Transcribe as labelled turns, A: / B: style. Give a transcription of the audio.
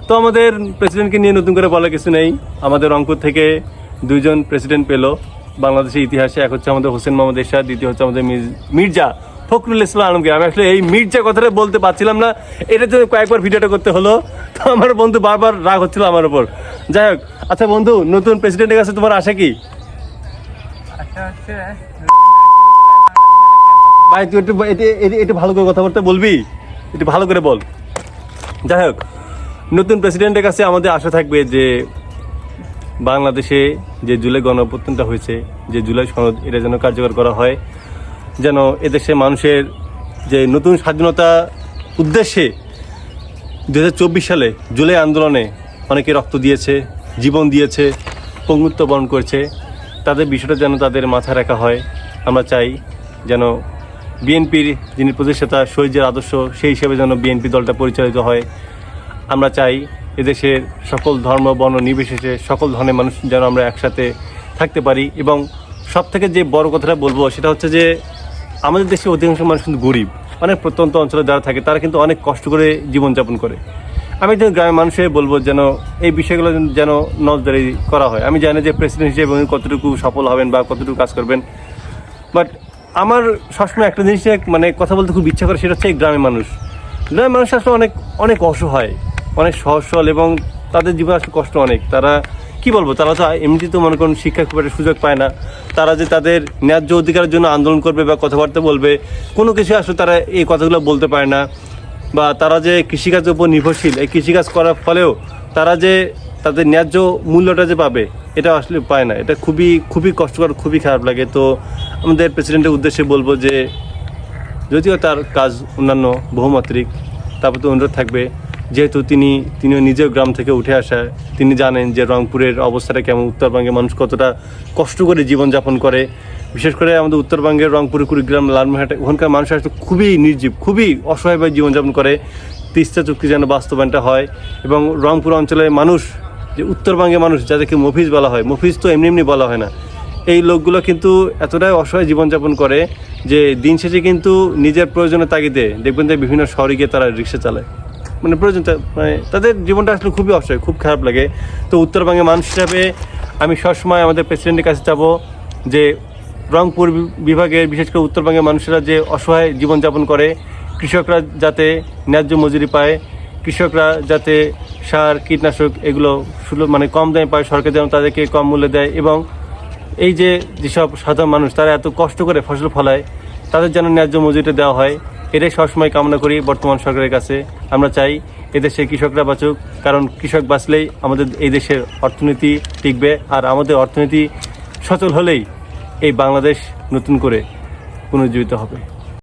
A: তো আমাদের প্রেসিডেন্টকে নিয়ে নতুন করে বলার কিছু নেই। আমাদের রংপুর থেকে 2 জন প্রেসিডেন্ট পেলো বাংলাদেশের ইতিহাসে। এক হচ্ছে আমাদের হোসেন মোহাম্মদ এরশাদ, দ্বিতীয় হচ্ছে আমাদের মির্জা ফখরুল ইসলাম আলমগীর। আমি আসলে এই মির্জা কথাটা বলতে পারছিলাম না, এটার জন্য কয়েকবার ভিডিওটা করতে হলো। তো আমার বন্ধু বারবার রাগ হচ্ছিল আমার ওপর। যাই হোক, আচ্ছা বন্ধু, নতুন প্রেসিডেন্টের কাছে তোমার আশা কি? ভাই তুই একটু ভালো করে কথা বলতে বলবি, একটু ভালো করে বল। যাই হোক, নতুন প্রেসিডেন্টের কাছে আমাদের আশা থাকবে যে বাংলাদেশে যে জুলাই গণঅভ্যুত্থানটা হয়েছে, যে জুলাই সনদ, এটা যেন কার্যকর করা হয়, যেন এদেশে মানুষের যে নতুন স্বাধীনতা উদ্দেশ্যে 2024 সালে জুলাই আন্দোলনে অনেকে রক্ত দিয়েছে, জীবন দিয়েছে, পঙ্গুত্ব বরণ করেছে, তাদের বিষয়টা যেন তাদের মাথায় রাখা হয়। আমরা চাই যেন বিএনপির যিনি প্রতিষ্ঠাতা শহীদের আদর্শ, সেই হিসেবে যেন বিএনপি দলটা পরিচালিত হয়। আমরা চাই এদেশের সকল ধর্ম বর্ণ নির্বিশেষে সকল ধরনের মানুষ যেন আমরা একসাথে থাকতে পারি। এবং সব থেকে যে বড় কথাটা বলবো সেটা হচ্ছে যে আমাদের দেশে অধিকাংশ মানুষ কিন্তু গরিব, অনেক প্রত্যন্ত অঞ্চলে যারা থাকে তারা কিন্তু অনেক কষ্ট করে জীবনযাপন করে। আমি একজন গ্রামের মানুষের বলবো যেন এই বিষয়গুলো যেন নজরদারি করা হয়। আমি জানি যে প্রেসিডেন্ট হিসেবে উনি কতটুকু সফল হবেন বা কতটুকু কাজ করবেন, বাট আমার সবসময় একটা জিনিস মানে কথা বলতে খুব ইচ্ছা করে, সেটা হচ্ছে এই গ্রামের মানুষ আসলে অনেক অনেক অসহায়, অনেক সহজ সরল, এবং তাদের জীবনে আসলে কষ্ট অনেক। তারা কি বলবো, তারা তো এমনিতে তো মনে করেন শিক্ষা খুব একটা সুযোগ পায় না। তারা যে তাদের ন্যায্য অধিকারের জন্য আন্দোলন করবে বা কথাবার্তা বলবে, কোনো কিছু আসলে তারা এই কথাগুলো বলতে পারে না। বা তারা যে কৃষিকাজের উপর নির্ভরশীল, এই কৃষিকাজ করার ফলেও তারা যে তাদের ন্যায্য মূল্যটা যে পাবে, এটা আসলে পায় না। এটা খুবই খুবই কষ্টকর, খুবই খারাপ লাগে। তো আমাদের প্রেসিডেন্টের উদ্দেশ্যে বলবো যে যদিও তার কাজ অন্যান্য বহুমাত্রিক, তারপর তো অনুরোধ থাকবে, যেহেতু তিনিও নিজের গ্রাম থেকে উঠে আসা, তিনি জানেন যে রংপুরের অবস্থাটা কেমন, উত্তরবঙ্গের মানুষ কতটা কষ্ট করে জীবনযাপন করে। বিশেষ করে আমাদের উত্তরবঙ্গের রংপুর, কুড়িগ্রাম, লালমোহনহাট, ওখানকার মানুষ আসলে খুবই নির্জীব, খুবই অসহায়ভাবে জীবনযাপন করে। তিস্তা চুক্তি যেন বাস্তবায়নটা হয়। এবং রংপুর অঞ্চলের মানুষ, যে উত্তরবঙ্গের মানুষ যাদেরকে মফিজ বলা হয়, মফিজ তো এমনি এমনি বলা হয় না, এই লোকগুলো কিন্তু এতটাই অসহায় জীবনযাপন করে যে দিন শেষে কিন্তু নিজের প্রয়োজনের তাগিদে দেখবেন যে বিভিন্ন শহরে গিয়ে তারা রিক্সা চালায়। মানে প্রয়োজনটা, মানে তাদের জীবনটা আসলে খুবই অসহায়, খুব খারাপ লাগে। তো উত্তরবঙ্গের মানুষ হিসাবে আমি সবসময় আমাদের প্রেসিডেন্টের কাছে যাব যে রংপুর বিভাগের, বিশেষ করে উত্তরবঙ্গের মানুষেরা যে অসহায় জীবনযাপন করে, কৃষকরা যাতে ন্যায্য মজুরি পায়, কৃষকরা যাতে সার কীটনাশক এগুলো সুলভ মানে কম দামে পায়, সরকার যেন তাদেরকে কম মূল্যে দেয়, এবং এই যেসব সাধারণ মানুষ তারা এত কষ্ট করে ফসল ফলায়, তাদের যেন ন্যায্য মজুরিটা দেওয়া হয়। এটাই সবসময় কামনা করি বর্তমান সরকারের কাছে। আমরা চাই এদেশে কৃষকরা বাঁচুক, কারণ কৃষক বাঁচলেই আমাদের এই দেশের অর্থনীতি টিকবে, আর আমাদের অর্থনীতি সচল হলেই এই বাংলাদেশ নতুন করে পুনর্জীবিত হবে।